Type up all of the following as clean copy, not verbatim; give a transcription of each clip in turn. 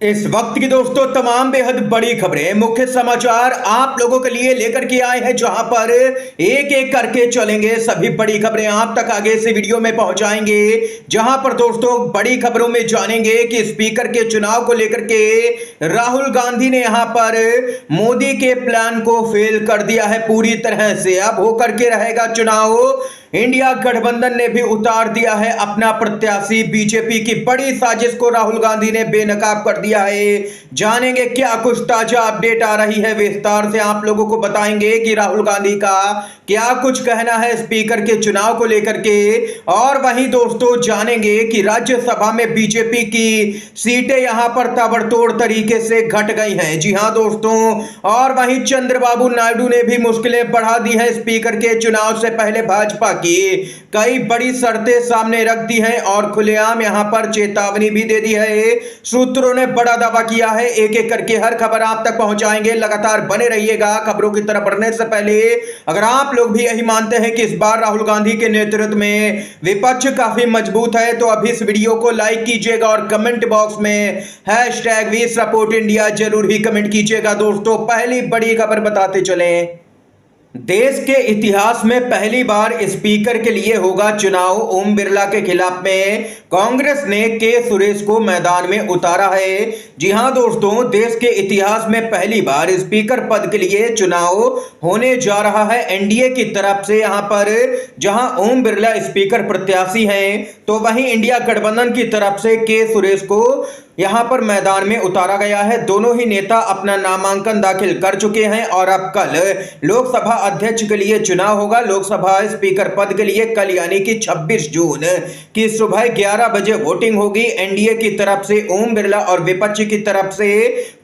इस वक्त की दोस्तों तमाम बेहद बड़ी खबरें मुख्य समाचार आप लोगों के लिए लेकर के आए हैं, जहां पर एक एक करके चलेंगे। सभी बड़ी खबरें आप तक आगे से वीडियो में पहुंचाएंगे, जहां पर दोस्तों बड़ी खबरों में जानेंगे कि स्पीकर के चुनाव को लेकर के राहुल गांधी ने यहां पर मोदी के प्लान को फेल कर दिया है पूरी तरह से। अब होकर के रहेगा चुनाव। इंडिया गठबंधन ने भी उतार दिया है अपना प्रत्याशी। बीजेपी की बड़ी साजिश को राहुल गांधी ने बेनकाब कर दिया है। जानेंगे क्या कुछ ताजा अपडेट आ रही है, विस्तार से आप लोगों को बताएंगे कि राहुल गांधी का क्या कुछ कहना है स्पीकर के चुनाव को लेकर के। और वहीं दोस्तों जानेंगे कि राज्यसभा में बीजेपी की सीटें यहां पर ताबड़तोड़ तरीके से घट गई हैं। जी हां दोस्तों, और वहीं चंद्रबाबू नायडू ने भी मुश्किलें बढ़ा दी है स्पीकर के चुनाव से पहले। भाजपा की कई बड़ी शर्तें सामने रख दी हैं और खुलेआम यहां पर चेतावनी भी दे दी है। सूत्रों ने बड़ा दावा किया है। एक एक करके हर खबर आप तक पहुंचाएंगे, लगातार बने रहिएगा। खबरों की तरफ बढ़ने से पहले अगर आप लोग भी यही मानते हैं कि इस बार राहुल गांधी के नेतृत्व में विपक्ष काफी मजबूत है, तो अभी इस वीडियो को लाइक कीजिएगा और कमेंट बॉक्स में #वी सपोर्ट इंडिया जरूर ही कमेंट कीजिएगा। दोस्तों पहली बड़ी खबर बताते चलें। देश के इतिहास में पहली बार स्पीकर के लिए होगा चुनाव। ओम बिरला के खिलाफ में कांग्रेस ने के सुरेश को मैदान में उतारा है। जी हां दोस्तों, देश के इतिहास में पहली बार स्पीकर पद के लिए चुनाव होने जा रहा है एनडीए की तरफ से। यहां पर जहां ओम बिरला स्पीकर प्रत्याशी हैं, तो वहीं इंडिया गठबंधन की तरफ से के सुरेश को यहां पर मैदान में उतारा गया है। दोनों ही नेता अपना नामांकन दाखिल कर चुके हैं और अब कल लोकसभा अध्यक्ष के लिए चुनाव होगा। लोकसभा स्पीकर पद के लिए कल यानी कि 26 जून की सुबह 11 बजे वोटिंग होगी। एनडीए की तरफ से ओम बिरला और विपक्ष की तरफ से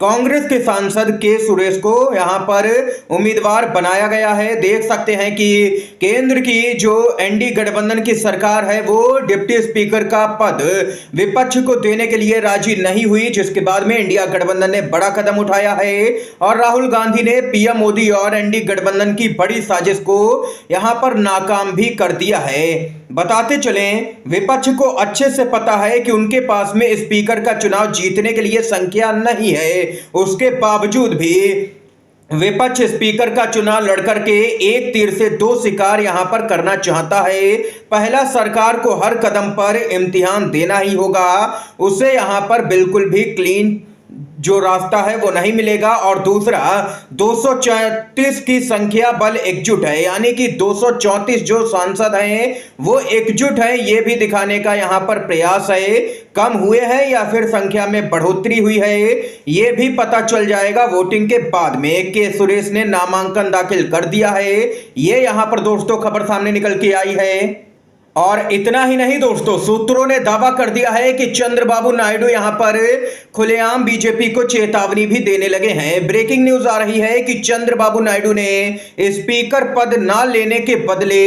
कांग्रेस के सांसद के सुरेश को यहां पर उम्मीदवार बनाया गया है। देख सकते हैं कि केंद्र की जो एनडीए गठबंधन की सरकार है, वो डिप्टी स्पीकर का पद विपक्ष को देने के लिए राजी नहीं हुई, जिसके बाद में इंडिया गठबंधन ने बड़ा कदम उठाया है और राहुल गांधी ने पीएम मोदी और एनडीए गठबंधन की बड़ी साजिश को यहां पर नाकाम भी कर दिया है। बताते चलें, विपक्ष को अच्छे से पता है कि उनके पास में स्पीकर का चुनाव जीतने के लिए संख्या नहीं है। उसके बावजूद भी विपक्ष स्पीकर का चुनाव लड़कर के एक तीर से दो शिकार यहां पर करना चाहता है। पहला, सरकार को हर कदम पर इम्तिहान देना ही होगा। उसे यहां पर बिल्कुल भी क्लीन जो रास्ता है वो नहीं मिलेगा। और दूसरा, 234 की संख्या बल एकजुट है, यानी कि 234 जो सांसद हैं वो एकजुट है, ये भी दिखाने का यहां पर प्रयास है। कम हुए हैं या फिर संख्या में बढ़ोतरी हुई है, ये भी पता चल जाएगा वोटिंग के बाद में। के सुरेश ने नामांकन दाखिल कर दिया है, ये यहां पर दोस्तों खबर सामने निकल के आई है। और इतना ही नहीं दोस्तों, सूत्रों ने दावा कर दिया है कि चंद्रबाबू नायडू यहां पर खुलेआम बीजेपी को चेतावनी भी देने लगे हैं। ब्रेकिंग न्यूज आ रही है कि चंद्रबाबू नायडू ने स्पीकर पद ना लेने के बदले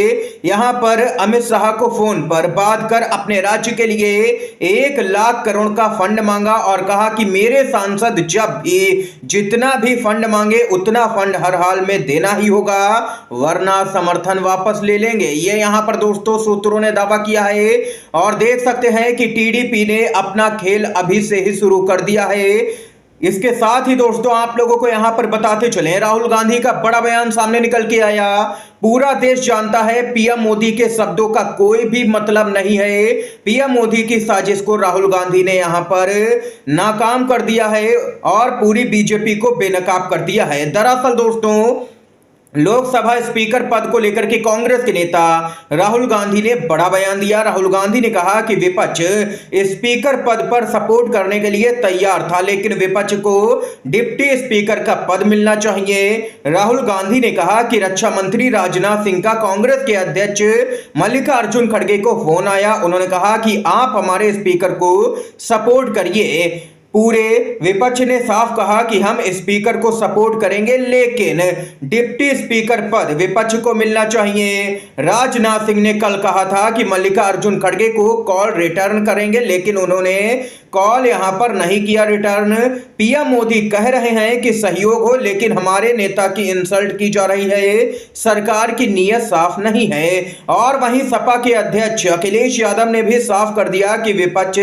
यहां पर अमित शाह को फोन पर बात कर अपने राज्य के लिए 1 लाख करोड़ का फंड मांगा और कहा कि मेरे सांसद जब भी जितना भी फंड मांगे उतना फंड हर हाल में देना ही होगा, वरना समर्थन वापस ले लेंगे। ये यहां पर दोस्तों सूत्रों ने दावा किया है। और देख सकते हैं कि टीडीपी ने अपना खेल अभी से ही शुरू कर दिया है। इसके साथ ही दोस्तों आप लोगों को यहां पर बताते चलें, राहुल गांधी का बड़ा बयान सामने निकल के आया। पूरा देश जानता है पीएम मोदी के शब्दों का कोई भी मतलब नहीं है। पीएम मोदी की साजिश को राहुल गांधी ने यहां पर नाकाम कर दिया है और पूरी बीजेपी को बेनकाब कर दिया है। दरअसल दोस्तों, लोकसभा स्पीकर पद को लेकर के कांग्रेस के नेता राहुल गांधी ने बड़ा बयान दिया। राहुल गांधी ने कहा कि विपक्ष स्पीकर पद पर सपोर्ट करने के लिए तैयार था, लेकिन विपक्ष को डिप्टी स्पीकर का पद मिलना चाहिए। राहुल गांधी ने कहा कि रक्षा मंत्री राजनाथ सिंह का कांग्रेस के अध्यक्ष मल्लिकार्जुन खड़गे को फोन आया। उन्होंने कहा कि आप हमारे स्पीकर को सपोर्ट करिए। पूरे विपक्ष ने साफ कहा कि हम स्पीकर को सपोर्ट करेंगे, लेकिन डिप्टी स्पीकर पद विपक्ष को मिलना चाहिए। राजनाथ सिंह ने कल कहा था कि मल्लिकार्जुन खड़गे को कॉल रिटर्न करेंगे, लेकिन उन्होंने कॉल यहां पर नहीं किया रिटर्न। पीएम मोदी कह रहे हैं कि सहयोग हो, लेकिन हमारे नेता की इंसल्ट की जा रही है। सरकार की नीयत साफ नहीं है। और वहीं सपा के अध्यक्ष अखिलेश यादव ने भी साफ कर दिया कि विपक्ष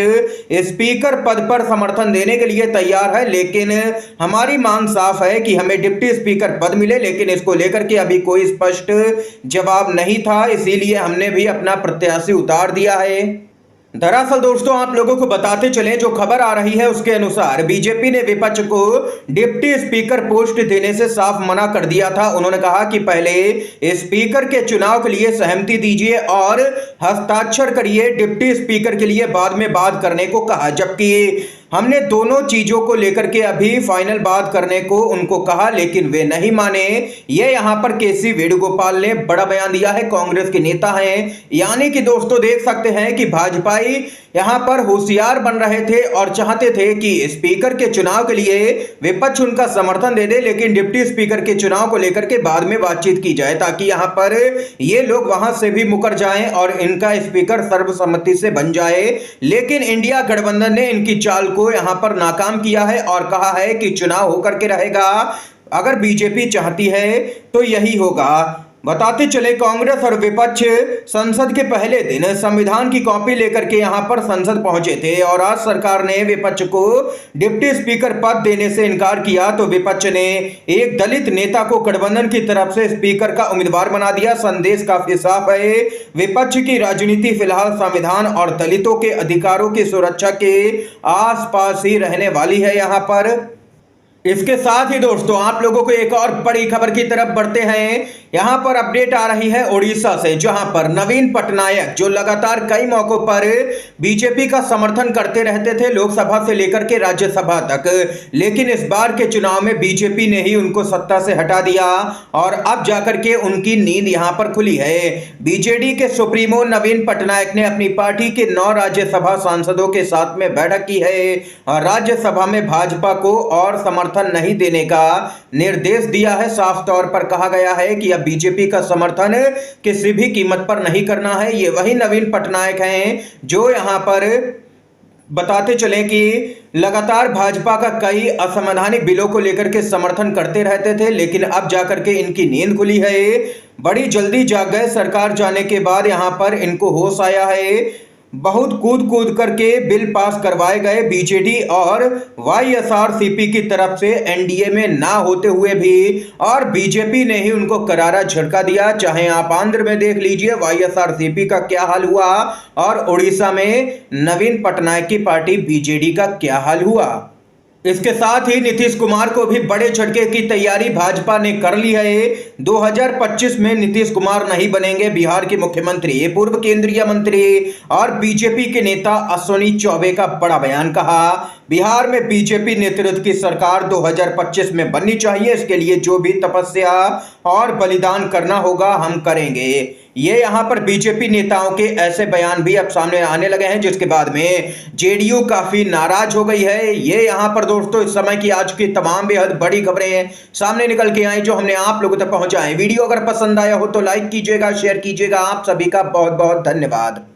स्पीकर पद पर समर्थन देने के लिए तैयार है, लेकिन हमारी मांग साफ है कि हमें डिप्टी स्पीकर पद मिले, लेकिन इसको लेकर के अभी कोई स्पष्ट जवाब नहीं था, इसीलिए हमने भी अपना प्रत्याशी उतार दिया है। दरअसल दोस्तों आप लोगों को बताते चलें, जो खबर आ रही है उसके अनुसार बीजेपी ने विपक्ष को डिप्टी स्पीकर पोस्ट देने से साफ मना कर दिया था। उन्होंने कहा कि पहले स्पीकर के चुनाव के लिए सहमति दीजिए और हस्ताक्षर करिए, डिप्टी स्पीकर के लिए बाद में बात करने को कहा, जबकि हमने दोनों चीजों को लेकर के अभी फाइनल बात करने को उनको कहा, लेकिन वे नहीं माने। ये यहां पर केसी वेणुगोपाल ने बड़ा बयान दिया है, कांग्रेस के नेता हैं, यानी कि दोस्तों देख सकते हैं कि भाजपाई यहां पर होशियार बन रहे थे और चाहते थे कि स्पीकर के चुनाव के लिए विपक्ष उनका समर्थन दे दे, लेकिन डिप्टी स्पीकर के चुनाव को लेकर के बाद में बातचीत की जाए, ताकि यहां पर ये लोग वहां से भी मुकर जाएं और इनका स्पीकर सर्वसम्मति से बन जाए। लेकिन इंडिया गठबंधन ने इनकी चाल को यहां पर नाकाम किया है और कहा है कि चुनाव होकर के रहेगा, अगर बीजेपी चाहती है तो यही होगा। बताते चले, कांग्रेस और विपक्ष संसद के पहले दिन संविधान की कॉपी लेकर के यहां पर संसद पहुंचे थे और आज सरकार ने विपक्ष को डिप्टी स्पीकर पद देने से इनकार किया तो विपक्ष ने एक दलित नेता को गठबंधन की तरफ से स्पीकर का उम्मीदवार बना दिया। संदेश काफी साफ है, विपक्ष की राजनीति फिलहाल संविधान और दलितों के अधिकारों की सुरक्षा के आसपास ही रहने वाली है। यहां पर इसके साथ ही दोस्तों आप लोगों को एक और बड़ी खबर की तरफ बढ़ते हैं। यहां पर अपडेट आ रही है उड़ीसा से, जहां पर नवीन पटनायक जो लगातार कई मौकों पर बीजेपी का समर्थन करते रहते थे, लोकसभा से लेकर के राज्यसभा तक, लेकिन इस बार के चुनाव में बीजेपी ने ही उनको सत्ता से हटा दिया और अब जाकर के उनकी नींद यहां पर खुली है। बीजेडी के सुप्रीमो नवीन पटनायक ने अपनी पार्टी के 9 राज्यसभा सांसदों के साथ में बैठक की है और राज्यसभा में भाजपा को और समर्थन नहीं देने का निर्देश दिया है। साफ तौर पर कहा गया है कि अब बीजेपी का समर्थन किसी भी कीमत पर नहीं करना है। ये वही नवीन पटनायक हैं जो यहां पर बताते चले कि लगातार भाजपा का कई असंवैधानिक बिलों को लेकर के समर्थन करते रहते थे, लेकिन अब जाकर के इनकी नींद खुली है, बड़ी जल्दी जाग गए। सरकार जाने के बाद यहां पर इनको होश आया है, बहुत कूद कूद करके बिल पास करवाए गए। बीजेडी और वाईएसआरसीपी की तरफ से एनडीए में ना होते हुए भी और बीजेपी ने ही उनको करारा झटका दिया। चाहे आप आंध्र में देख लीजिए वाईएसआरसीपी का क्या हाल हुआ और उड़ीसा में नवीन पटनायक की पार्टी बीजेडी का क्या हाल हुआ। इसके साथ ही नीतीश कुमार को भी बड़े झटके की तैयारी भाजपा ने कर ली है। 2025 में नीतीश कुमार नहीं बनेंगे बिहार के मुख्यमंत्री। पूर्व केंद्रीय मंत्री और बीजेपी के नेता अश्विनी चौबे का बड़ा बयान, कहा बिहार में बीजेपी नेतृत्व की सरकार 2025 में बननी चाहिए, इसके लिए जो भी तपस्या और बलिदान करना होगा हम करेंगे। ये यहां पर बीजेपी नेताओं के ऐसे बयान भी अब सामने आने लगे हैं, जिसके बाद में जेडीयू काफी नाराज हो गई है। ये यहां पर दोस्तों इस समय की आज की तमाम बेहद बड़ी खबरें सामने निकल के आई जो हमने आप लोगों तक पहुंचाएं। वीडियो अगर पसंद आया हो तो लाइक कीजिएगा, शेयर कीजिएगा। आप सभी का बहुत बहुत धन्यवाद।